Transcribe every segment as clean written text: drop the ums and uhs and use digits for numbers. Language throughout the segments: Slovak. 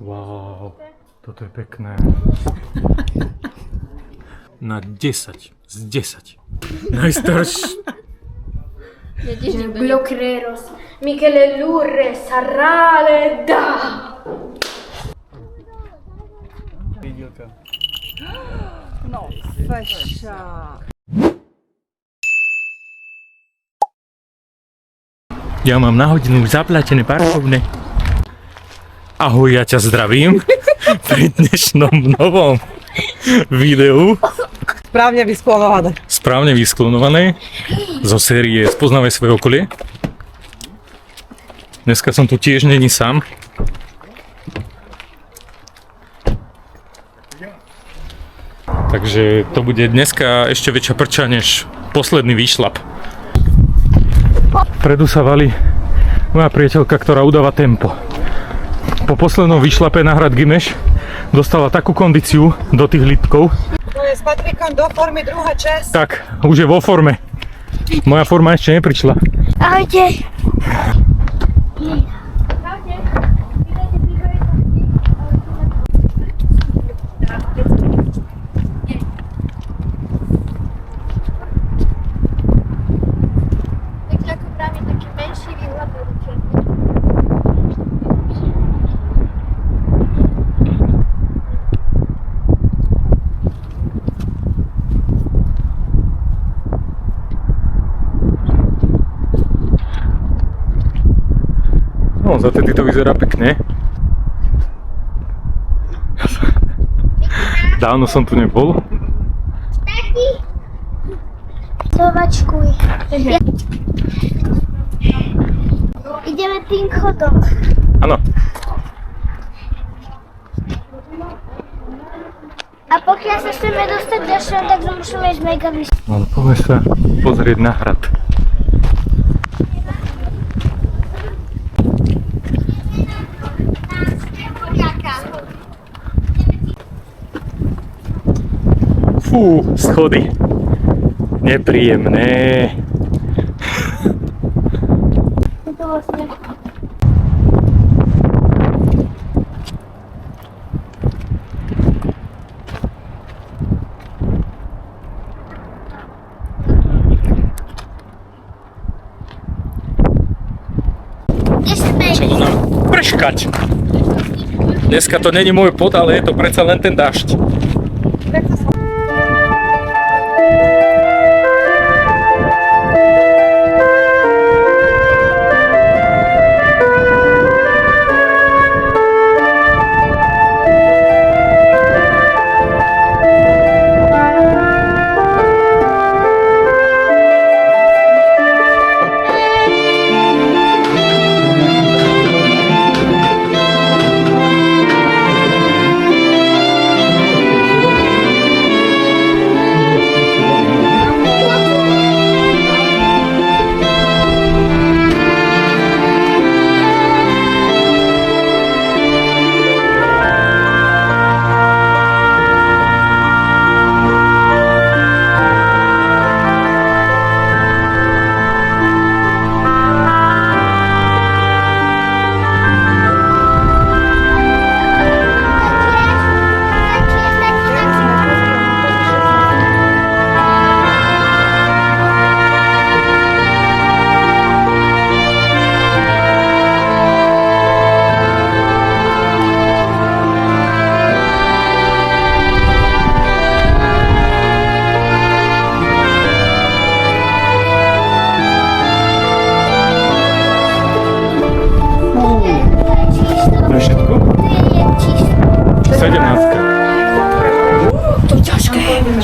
Wow, toto je pekné. Na 10 z 10. Najstarší. Blocreros, Michele Lurre, Sarraleda. No, feša. Ja mám na hodinu zaplatené parkovné. Ahoj, ja ťa zdravím pri dnešnom novom videu. Správne vysklonované zo série Spoznávaj svoje okolie. Dneska som tu tiež není sám. Takže to bude dneska ešte väčšia prča než posledný výšlap. Predu sa valí moja priateľka, ktorá udáva tempo. Po poslednom výšlape na hrad Gimeš dostala takú kondíciu do tých lítkov. To je s Patrikom do formy druhá časť. Tak, už je vo forme. Moja forma ešte neprišla. Ahojte. No, za tedy to vyzerá pekne. Dávno som tu nebol. Zovačkuj. Ideme tým chodom. Áno. A pokiaľ sa chceme dostať ďalšie, tak musíme ísť mega vysoko. No, poďme sa pozrieť na hrad. Fú, schody. Nepríjemné. Je to vlastne... Čo to nám prškať? Dneska to není môj pot, ale je to predsa len ten dážď.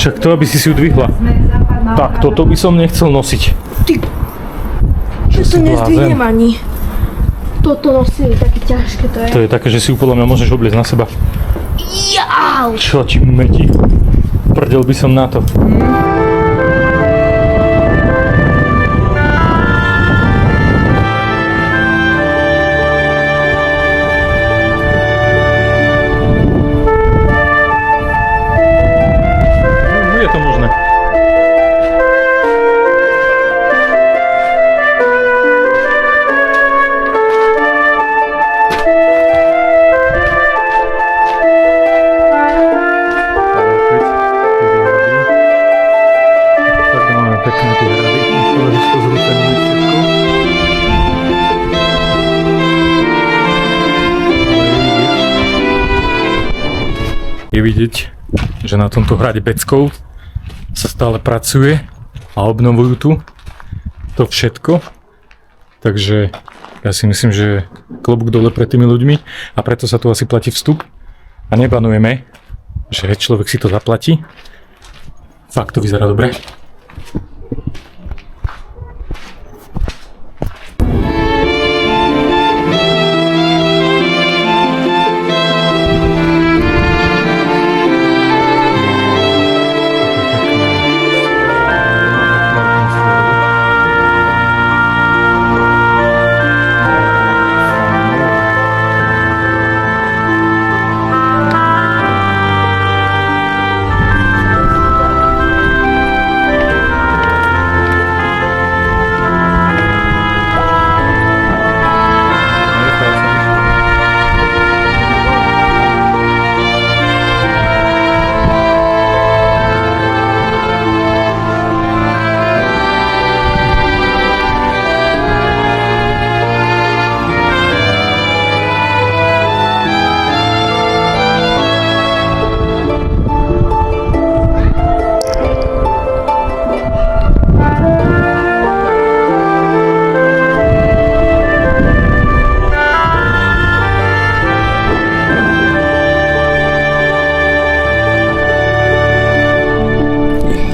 Však to, aby si ju dvihla. Tak, toto by som nechcel nosiť. Ty... Čo to nezdvihnem ani. Toto nosili, také ťažké to je. To je také, že si ju podľa mňa môžeš obliecť na seba. Jau! Čo ti metí? Prdel by som na to. mohli vidieť, že na tomto hrade Beckov sa stále pracuje a obnovujú tu to všetko. Takže ja si myslím, že klobúk dole pred tými ľuďmi a preto sa tu asi platí vstup a nebanujeme, že človek si to zaplatí. Fakt to vyzerá dobre.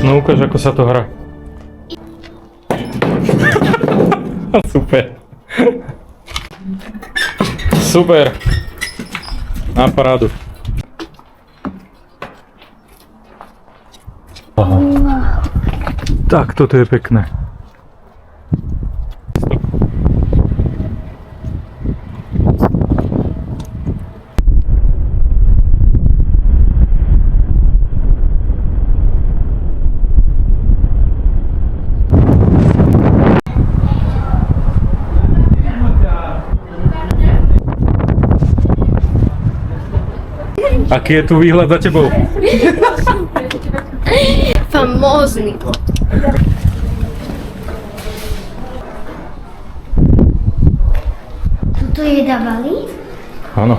No ukáž, ako sa to hrá. Super. Super. Na parádu. Aha. Tak, toto je pekné. Aký je tu výhľad za tebou? Famózny. Tuto jedávali? Áno.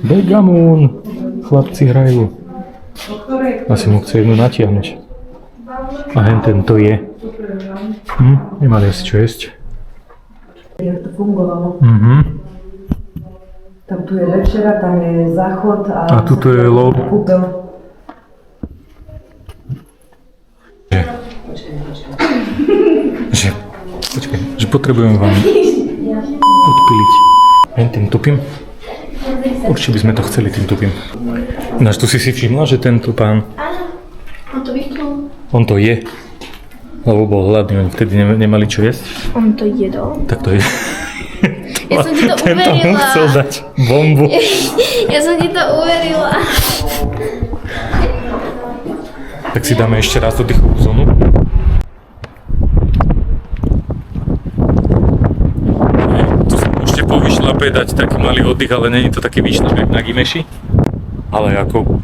Begamon! Chlapci hrajú. Asi mu chce jednu natiahnuť. A hen tento je. Nemali asi čo jesť. Jak to fungovalo. Tam tu je večera, tam je záchod A tuto je lov. kúpel. Že potrebujem vám odpiliť. Hen tým tupým. Určite by sme to chceli tým tupým. Ináč tu si všimla, že tento pán, Áno, on to vypnul. on to je. Lebo bol hladný, oni vtedy nemali čo jesť. On to jedol. Tak to je. Ja som ti to Tento mu uverila. chcel dať bombu. Ja som ti to uverila. Tak si dáme ešte raz oddychovú zónu. Tu sa môžete po výšľape dať taký malý oddych, ale není to taký výšľap jak na Gimeši. Ale ako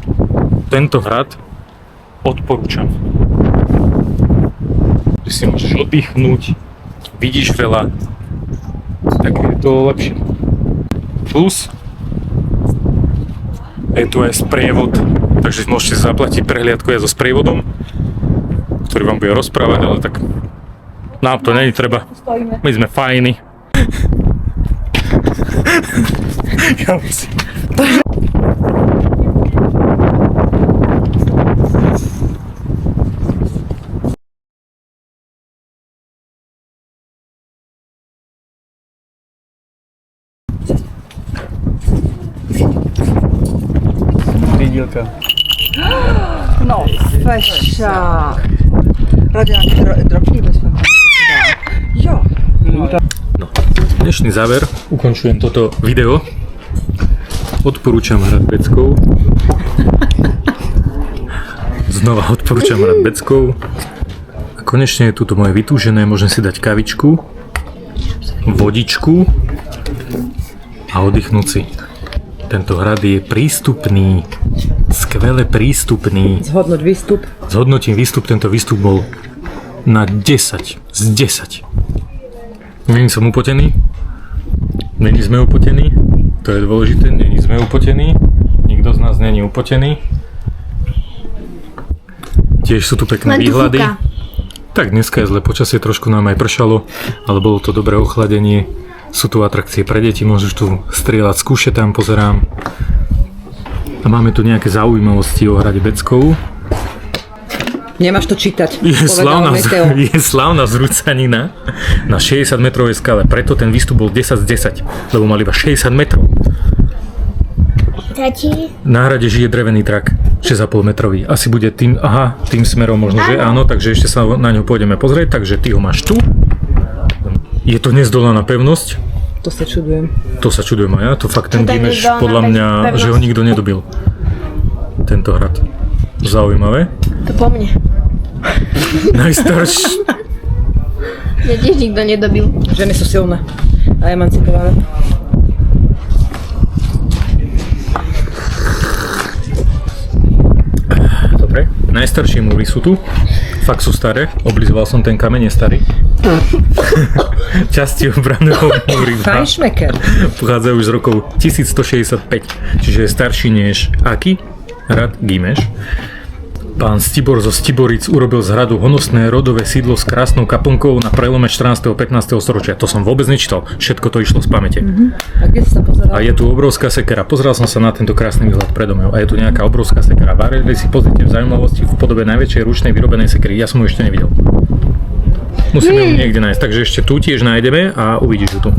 tento hrad odporúčam. Že si môžeš oddychnúť, vidíš veľa, tak je to lepšie. Plus je tu aj sprievod, takže môžete zaplatiť prehliadku aj so sprievodom. ktorý vám bude rozprávať, ale tak nám to není treba. Stojíme. My sme fajní. Ja musím. Dílka. No, feša. Radia, drobný bez Jo. No, dnešný záver. Ukončujem toto video. Odporúčam hrať Beckou. Znova odporúčam hrať Beckou. A konečne je tu moje vytúžené. Môžem si dať kavičku, vodičku a oddychnúť si. Tento hrad je prístupný, skvele prístupný. Zhodnoť výstup. Zhodnotím výstup, tento výstup bol na 10 z 10. Není som upotený, není sme upotení, to je dôležité, není sme upotení, nikto z nás není upotený. Tiež sú tu pekné Len tu výhľady. fúka. Tak dneska je zle počasie, trošku nám aj pršalo, ale bolo to dobré ochladenie. Sú tu atrakcie pre deti, môžeš tu strieľať z kuše, tam pozerám. A máme tu nejaké zaujímavosti o hrade Beckou. Nemáš to čítať. Je povedal Meteo. slávna zrúcanina na 60 metrovej skale, preto ten výstup bol 10 z 10, lebo mal iba 60 metrov. Tati? Na hrade žije drevený drak, 6,5 metrový. Asi bude tým smerom možno, že áno, takže ešte sa na ňo pôjdeme pozrieť, takže ty ho máš tu. Je to nezdolaná pevnosť. To sa čudujem. To sa čudujem aj ja, to fakt ten To je Gimeš, nezdolaná podľa mňa, pevnosť. že ho nikto nedobil. Tento hrad. Zaujímavé. To po mne. Najstarší. Mňa tiež nikto nedobil. Ženy sú silné a emancipované. Dobre. Najstaršie múry sú tu. Fakt sú staré. Oblizoval som ten kameň, je starý. Časti obraného múry Fajnšmeker. pochádzajú už z rokov 1165, čiže je starší než aký? Hrad Gimeš. Pán Stibor zo Stiboric urobil z hradu honosné rodové sídlo s krásnou kaplnkou na prelome 14. a 15. storočia. To som vôbec nečítal, všetko to išlo z pamäte. A kde si sa pozeral? A je tu obrovská sekera. Pozeral som sa na tento krásny výhľad predo mňou. A je tu nejaká obrovská sekera. Varili si pozrite v zaujímavosti v podobe najväčšej ručnej vyrobenej sekery. Ja som ju ešte nevidel. Musíme ju niekde nájsť. Takže ešte tu tiež nájdeme a uvidíš ju tu.